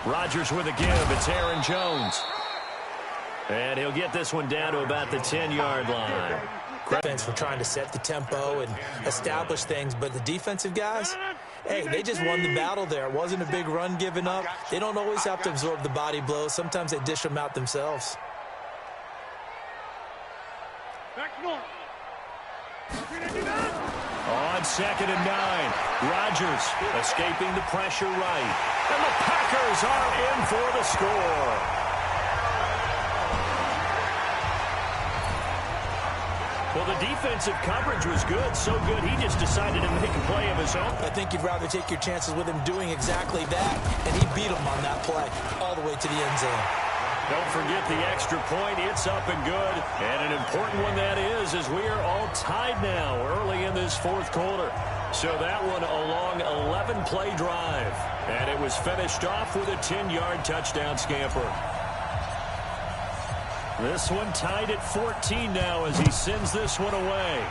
Rodgers with a give. It's Aaron Jones. And he'll get this one down to about the 10-yard line. Defense for trying to set the tempo and establish things, but the defensive guys, hey, they just won the battle there. It wasn't a big run given up. They don't always have to absorb the body blows. Sometimes they dish them out themselves. On 2nd and 9, Rodgers escaping the pressure right. And the Packers are in for the score. Well, the defensive coverage was good, so good he just decided to make a play of his own. I think you'd rather take your chances with him doing exactly that, and he beat him on that play all the way to the end zone. Don't forget the extra point. It's up and good, and an important one that is, as we are all tied now early in this fourth quarter. So that one a long 11-play drive, and it was finished off with a 10-yard touchdown scamper. This one tied at 14 now as he sends this one away.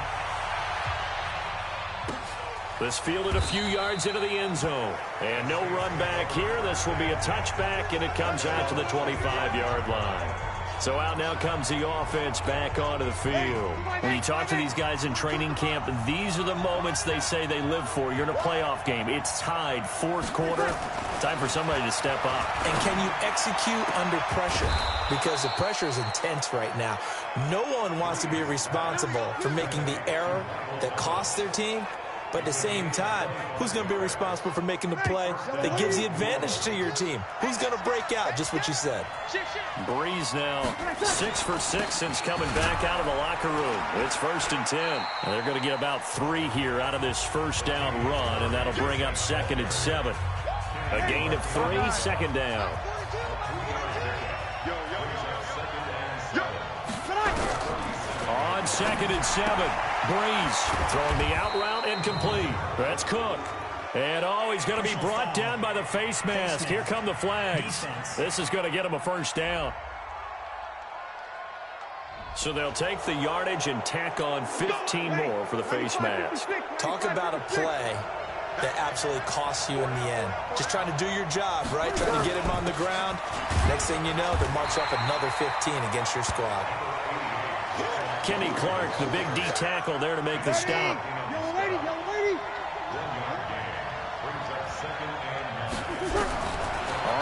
This fielded a few yards into the end zone. And no run back here. This will be a touchback, and it comes out to the 25-yard line. So out now comes the offense back onto the field. When you talk to these guys in training camp, these are the moments they say they live for. You're in a playoff game. It's tied, fourth quarter. Time for somebody to step up. And can you execute under pressure? Because the pressure is intense right now. No one wants to be responsible for making the error that costs their team. But at the same time, who's going to be responsible for making the play that gives the advantage to your team? Who's going to break out? Just what you said. Breeze now 6 for 6 since coming back out of the locker room. It's 1st and 10. And they're going to get about 3 here out of this first down run, and that'll bring up 2nd and 7. A gain of 3, 2nd down. On 2nd and 7, Breeze throwing the out route incomplete. That's Cook. And he's going to be brought down by the face mask. Here come the flags. This is going to get him a first down. So they'll take the yardage and tack on 15 more for the face mask. Talk about a play that absolutely costs you in the end. Just trying to do your job, right? Trying to get him on the ground. Next thing you know, they march off another 15 against your squad. Kenny Clark, the big D tackle there to make the stop.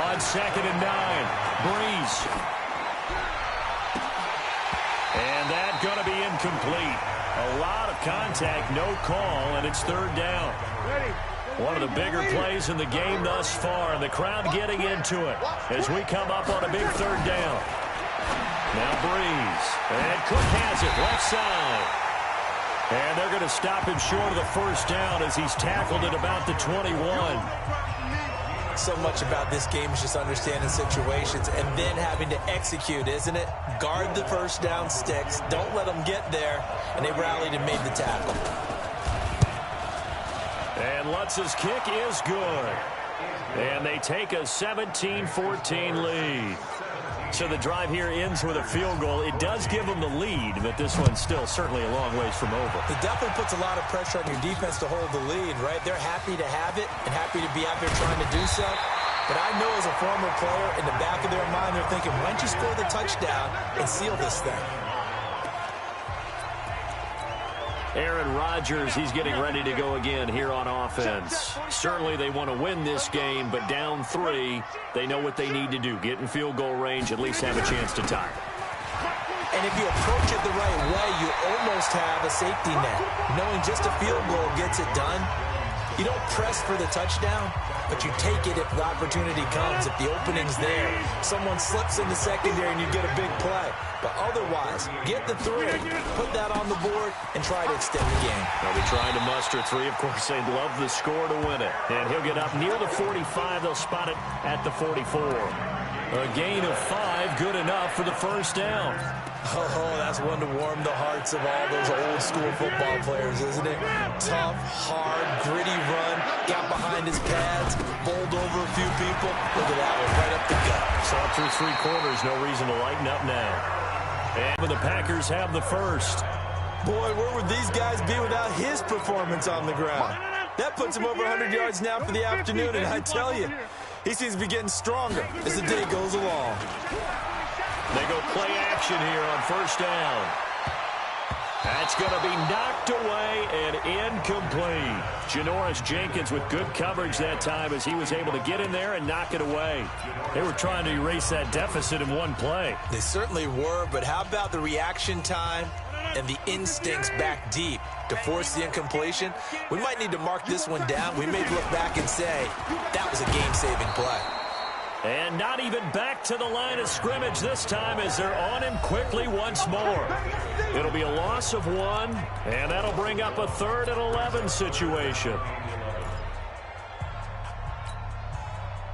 On 2nd and 9, Breeze. And that's going to be incomplete. A lot of contact, no call, and it's 3rd down. One of the bigger plays in the game thus far, and the crowd getting into it as we come up on a big 3rd down. Now Breeze, and Cook has it left side. And they're going to stop him short of the first down as he's tackled at about the 21. So much about this game is just understanding situations and then having to execute, isn't it? Guard the first down sticks. Don't let them get there. And they rallied and made the tackle. And Lutz's kick is good. And they take a 17-14 lead. So the drive here ends with a field goal. It does give them the lead, but this one's still certainly a long ways from over. It definitely puts a lot of pressure on your defense to hold the lead, right? They're happy to have it and happy to be out there trying to do so. But I know as a former player, in the back of their mind, they're thinking, why don't you score the touchdown and seal this thing? Aaron Rodgers, he's getting ready to go again here on offense. Certainly they want to win this game, but down 3, they know what they need to do. Get in field goal range, at least have a chance to tie. And if you approach it the right way, you almost have a safety net. Knowing just a field goal gets it done. You don't press for the touchdown, but you take it if the opportunity comes, if the opening's there. Someone slips in the secondary and you get a big play. But otherwise, get the 3, put that on the board, and try to extend the game. They'll be trying to muster 3. Of course, they'd love the score to win it. And he'll get up near the 45. They'll spot it at the 44. A gain of 5, good enough for the first down. Oh, that's one to warm the hearts of all those old school football players, isn't it? Tough, hard, gritty run, got behind his pads, bowled over a few people. Look at that one, right up the gut. Saw it through 3 quarters, no reason to lighten up now. And the Packers have the first. Boy, where would these guys be without his performance on the ground? That puts him over 100 yards now for the afternoon, and I tell you, He seems to be getting stronger as the day goes along. They go play action here on first down. That's going to be knocked away and incomplete. Janoris Jenkins with good coverage that time as he was able to get in there and knock it away. They were trying to erase that deficit in one play. They certainly were, but how about the reaction time and the instincts back deep to force the incompletion? We might need to mark this one down. We may look back and say that was a game-saving play. And not even back to the line of scrimmage this time as they're on him quickly once more. It'll be a loss of 1, and that'll bring up a 3rd and 11 situation.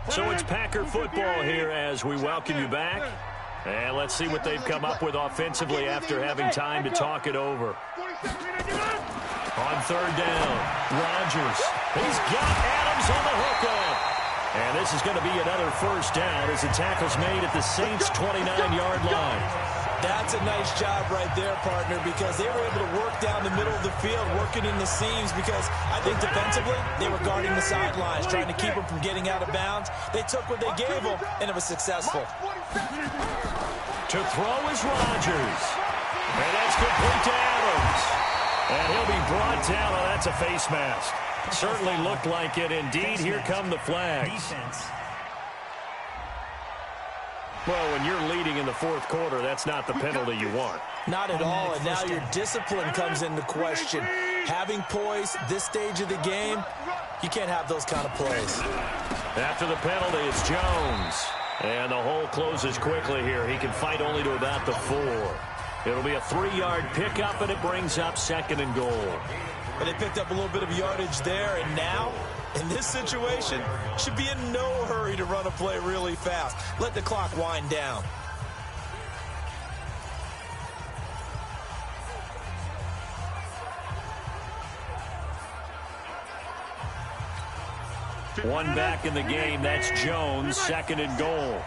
So it's Packer football here as we welcome you back. And let's see what they've come up with offensively after having time to talk it over. On 3rd down, Rodgers. He's got Adams on the hookup. And this is going to be another first down as the tackle's made at the Saints' 29-yard line. That's a nice job right there, partner, because they were able to work down the middle of the field, working in the seams, because I think defensively they were guarding the sidelines, trying to keep them from getting out of bounds. They took what they gave them, and it was successful. To throw is Rodgers. And that's complete to Adams. And he'll be brought down. Oh, that's a face mask. Certainly looked like it. Indeed, here come the flags. Well, when you're leading in the 4th quarter, that's not the penalty you want. Not at all, and now your discipline comes into question. Having poise this stage of the game, you can't have those kind of plays. After the penalty, it's Jones. And the hole closes quickly here. He can fight only to about the 4. It'll be a 3-yard pickup, and it brings up 2nd and goal. But they picked up a little bit of yardage there, and now, in this situation, should be in no hurry to run a play really fast. Let the clock wind down. One back in the game. That's Jones, 2nd and goal.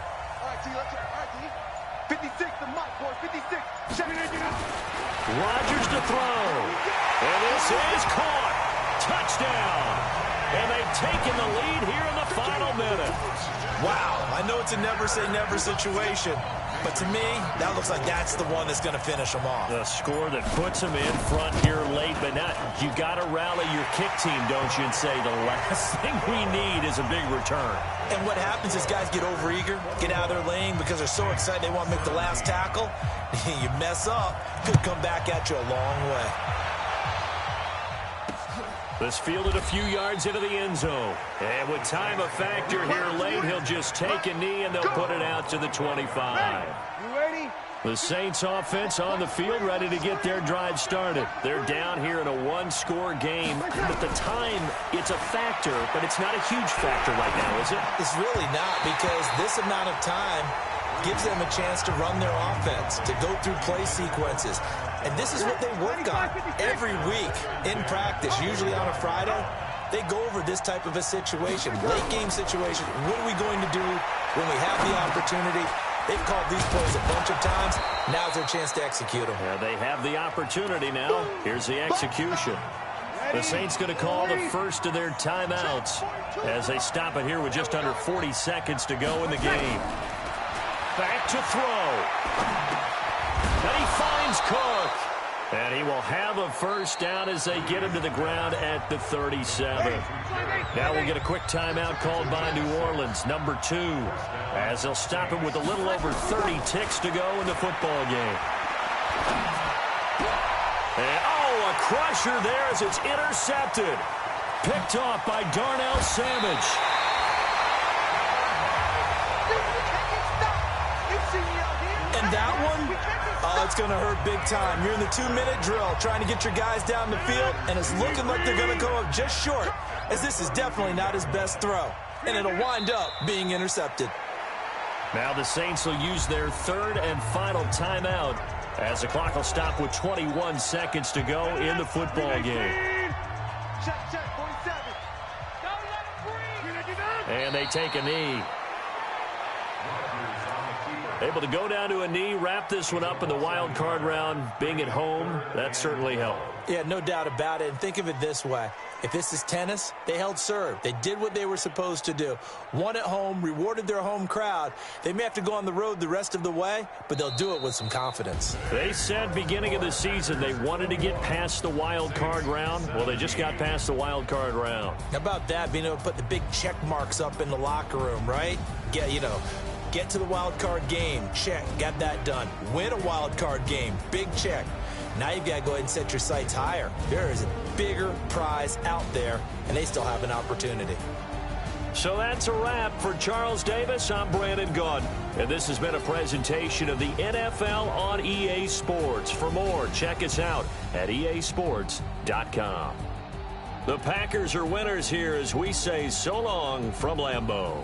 56, the mic, boy, 56. Rodgers to throw. And this is caught. Touchdown. And they've taken the lead here in the final minute. Wow, I know it's a never-say-never situation, but to me, that looks like that's the one that's going to finish them off. The score that puts them in front here late, but now you got to rally your kick team, don't you, and say the last thing we need is a big return. And what happens is guys get overeager, get out of their lane because they're so excited they want to make the last tackle. You mess up, could come back at you a long way. This fielded a few yards into the end zone. And with time a factor here late, he'll just take a knee and they'll put it out to the 25. You ready? The Saints offense on the field ready to get their drive started. They're down here in a 1-score game. But the time, it's a factor, but it's not a huge factor right now, is it? It's really not, because this amount of time gives them a chance to run their offense, to go through play sequences. And this is what they work on every week in practice, usually on a Friday. They go over this type of a situation, late game situation. What are we going to do when we have the opportunity? They've called these plays a bunch of times. Now's their chance to execute them. Yeah, they have the opportunity now. Here's the execution. The Saints going to call the first of their timeouts as they stop it here with just under 40 seconds to go in the game. Back to throw. And he finds Cook. And he will have a first down as they get him to the ground at the 37. Now we'll get a quick timeout called by New Orleans, number 2, as they'll stop him with a little over 30 ticks to go in the football game. And, oh, a crusher there as it's intercepted. Picked off by Darnell Savage. And that one, oh, it's going to hurt big time. You're in the 2-minute drill trying to get your guys down the field, and it's looking like they're going to go up just short, as this is definitely not his best throw. And it'll wind up being intercepted. Now the Saints will use their 3rd and final timeout as the clock will stop with 21 seconds to go in the football game. And they take a knee. Able to go down to a knee, wrap this one up in the wild card round. Being at home, that certainly helped. Yeah, no doubt about it. And think of it this way. If this is tennis, they held serve. They did what they were supposed to do. Won at home, rewarded their home crowd. They may have to go on the road the rest of the way, but they'll do it with some confidence. They said beginning of the season they wanted to get past the wild card round. Well, they just got past the wild card round. How about that, being able to put the big check marks up in the locker room, right? Get to the wild card game. Check. Got that done. Win a wild card game. Big check. Now you've got to go ahead and set your sights higher. There is a bigger prize out there, and they still have an opportunity. So that's a wrap for Charles Davis. I'm Brandon Gaudin, and this has been a presentation of the NFL on EA Sports. For more, check us out at easports.com. The Packers are winners here as we say so long from Lambeau.